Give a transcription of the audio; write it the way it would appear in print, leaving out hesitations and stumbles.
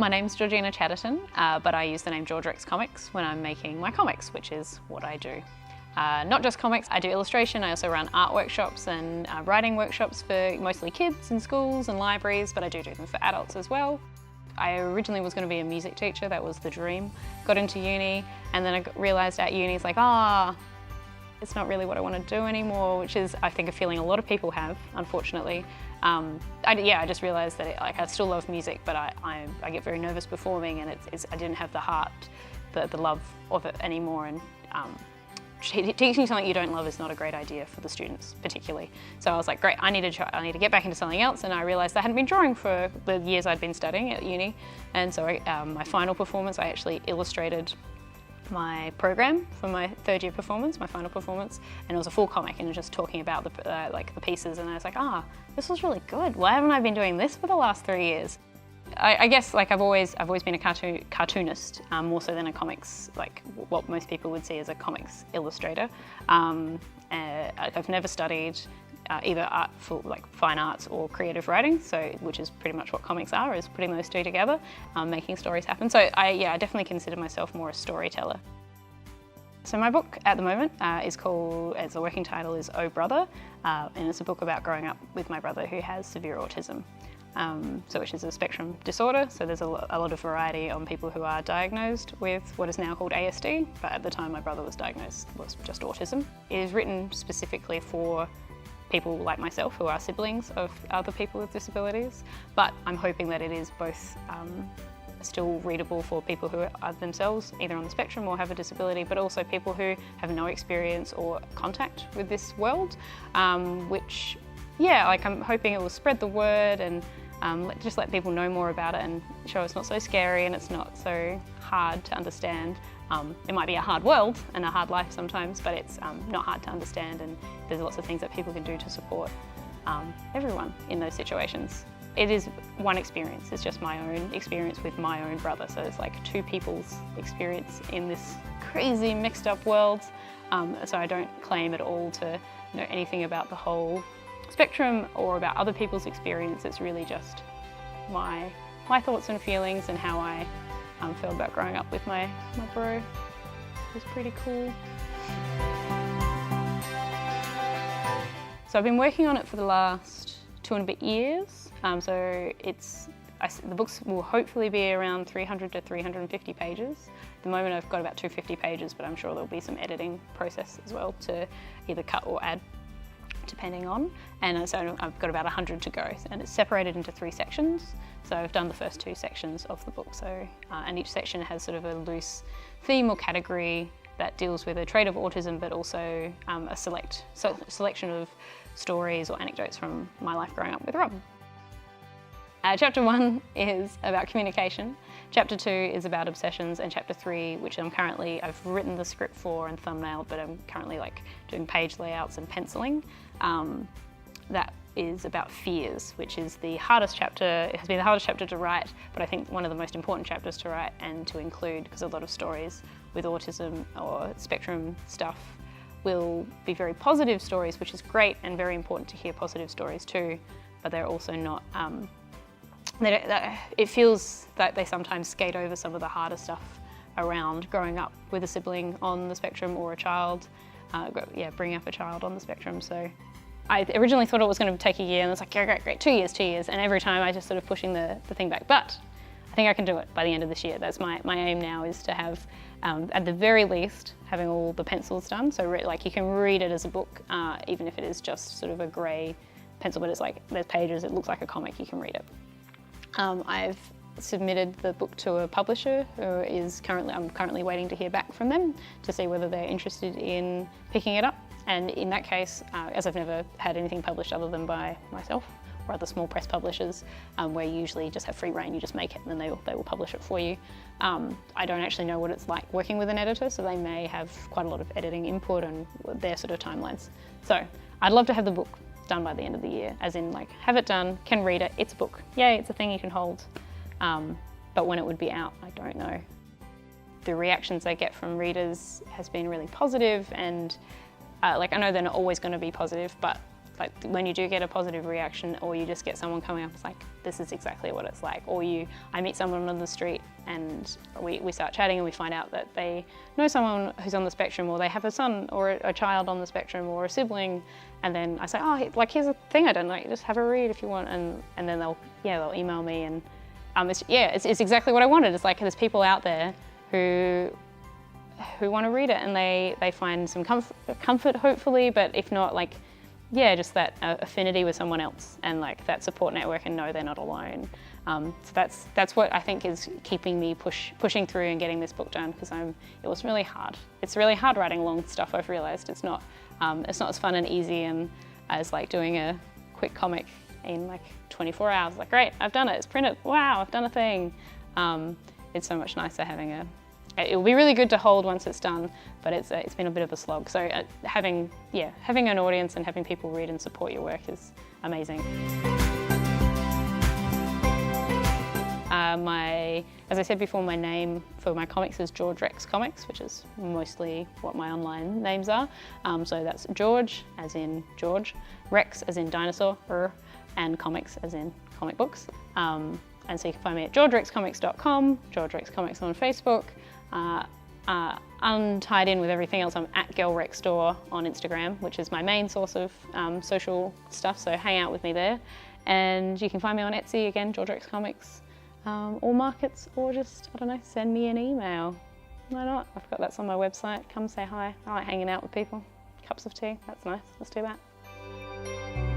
My name's Georgina George but I use the name George Rex Comics when I'm making my comics, which is what I do. Not just comics, I do illustration. I also run art workshops and writing workshops for mostly kids in schools and libraries, but I do them for adults as well. I originally was going to be a music teacher, that was the dream. Got into uni, and then I realised at uni it's like, it's not really what I want to do anymore, which is, I think, a feeling a lot of people have, unfortunately. I just realised that I still love music, but I get very nervous performing, and I didn't have the heart, the love of it anymore. And teaching something you don't love is not a great idea for the students, particularly. So I was like, great, I need to get back into something else, and I realised I hadn't been drawing for the years I'd been studying at uni. And so my final performance, I actually illustrated my program for my third year performance, my final performance, and it was a full comic, and it was just talking about the pieces, and I was like, this was really good. Why haven't I been doing this for the last 3 years? I guess I've always been a cartoonist, more so than a comics, like what most people would see as a comics illustrator. I've never studied either fine arts or creative writing, which is pretty much what comics are, is putting those two together, making stories happen. So I definitely consider myself more a storyteller. So my book at the moment is called, as the working title is Oh Brother, and it's a book about growing up with my brother who has severe autism. Which is a spectrum disorder, so there's a lot of variety on people who are diagnosed with what is now called ASD, but at the time my brother was diagnosed was just autism. It is written specifically for people like myself who are siblings of other people with disabilities, but I'm hoping that it is both still readable for people who are themselves either on the spectrum or have a disability, but also people who have no experience or contact with this world, I'm hoping it will spread the word and just let people know more about it and show it's not so scary and it's not so hard to understand. It might be a hard world and a hard life sometimes, but it's not hard to understand, and there's lots of things that people can do to support everyone in those situations. It is one experience, it's just my own experience with my own brother, so it's like two people's experience in this crazy mixed up world. So I don't claim at all to know anything about the whole spectrum or about other people's experience. It's really just my thoughts and feelings and how I feel about growing up with my bro. It was pretty cool. So I've been working on it for the last 2 and a bit years. The books will hopefully be around 300 to 350 pages. At the moment I've got about 250 pages, but I'm sure there'll be some editing process as well to either cut or add, depending on. And so I've got about 100 to go, and it's separated into 3 sections. So I've done the first 2 sections of the book. And each section has sort of a loose theme or category that deals with a trait of autism, but also a selection of stories or anecdotes from my life growing up with Rob. Chapter 1 is about communication. Chapter 2 is about obsessions, and Chapter 3, which I've written the script for and thumbnailed, but I'm currently doing page layouts and penciling. That is about fears, which is the hardest chapter. It has been the hardest chapter to write, but I think one of the most important chapters to write and to include, because a lot of stories with autism or spectrum stuff will be very positive stories, which is great and very important to hear positive stories too, but they're also not, it feels that they sometimes skate over some of the harder stuff around growing up with a sibling on the spectrum or a child, bringing up a child on the spectrum. So I originally thought it was going to take a year, and I was like, yeah, great, 2 years, and every time I just sort of pushing the thing back. But I think I can do it by the end of this year. That's my aim now, is to have, at the very least, having all the pencils done. So you can read it as a book, even if it is just sort of a grey pencil, but it's like, there's pages, it looks like a comic, you can read it. I've submitted the book to a publisher I'm currently waiting to hear back from them to see whether they're interested in picking it up. And in that case, as I've never had anything published other than by myself or other small press publishers, where you usually just have free rein, you just make it and then they will publish it for you. I don't actually know what it's like working with an editor, so they may have quite a lot of editing input and their sort of timelines. So I'd love to have the book done by the end of the year, as in have it done, can read it, it's a book. Yay, it's a thing you can hold. But when it would be out, I don't know. The reactions I get from readers has been really positive, and I know they're not always going to be positive, but like when you do get a positive reaction, or you just get someone coming up, it's like, this is exactly what it's like. Or I meet someone on the street and we start chatting and we find out that they know someone who's on the spectrum, or they have a son or a child on the spectrum, or a sibling, and then I say, oh, like, here's a thing I don't like, just have a read if you want, and then they'll email me, and it's exactly what I wanted. It's like there's people out there who want to read it, and they find some comfort hopefully, but if not, like, just that affinity with someone else, and like that support network, and know they're not alone. So that's what I think is keeping me pushing through and getting this book done, because it was really hard. It's really hard writing long stuff. I've realised it's not as fun and easy and as like doing a quick comic in like 24 hours. Like, great, I've done it. It's printed. Wow, I've done a thing. It's so much nicer having It'll be really good to hold once it's done, but it's been a bit of a slog. So having an audience and having people read and support your work is amazing. As I said before, my name for my comics is George Rex Comics, which is mostly what my online names are. So that's George, as in George, Rex, as in dinosaur, and comics, as in comic books. And so you can find me at georgerexcomics.com, George Rex Comics on Facebook. Untied in with everything else, I'm at GirlRexStore on Instagram, which is my main source of social stuff, so hang out with me there. And you can find me on Etsy, again, George Rex Comics, or markets, or just, I don't know, send me an email. Why not? I've got that's on my website. Come say hi. I like hanging out with people. Cups of tea, that's nice. Let's do that.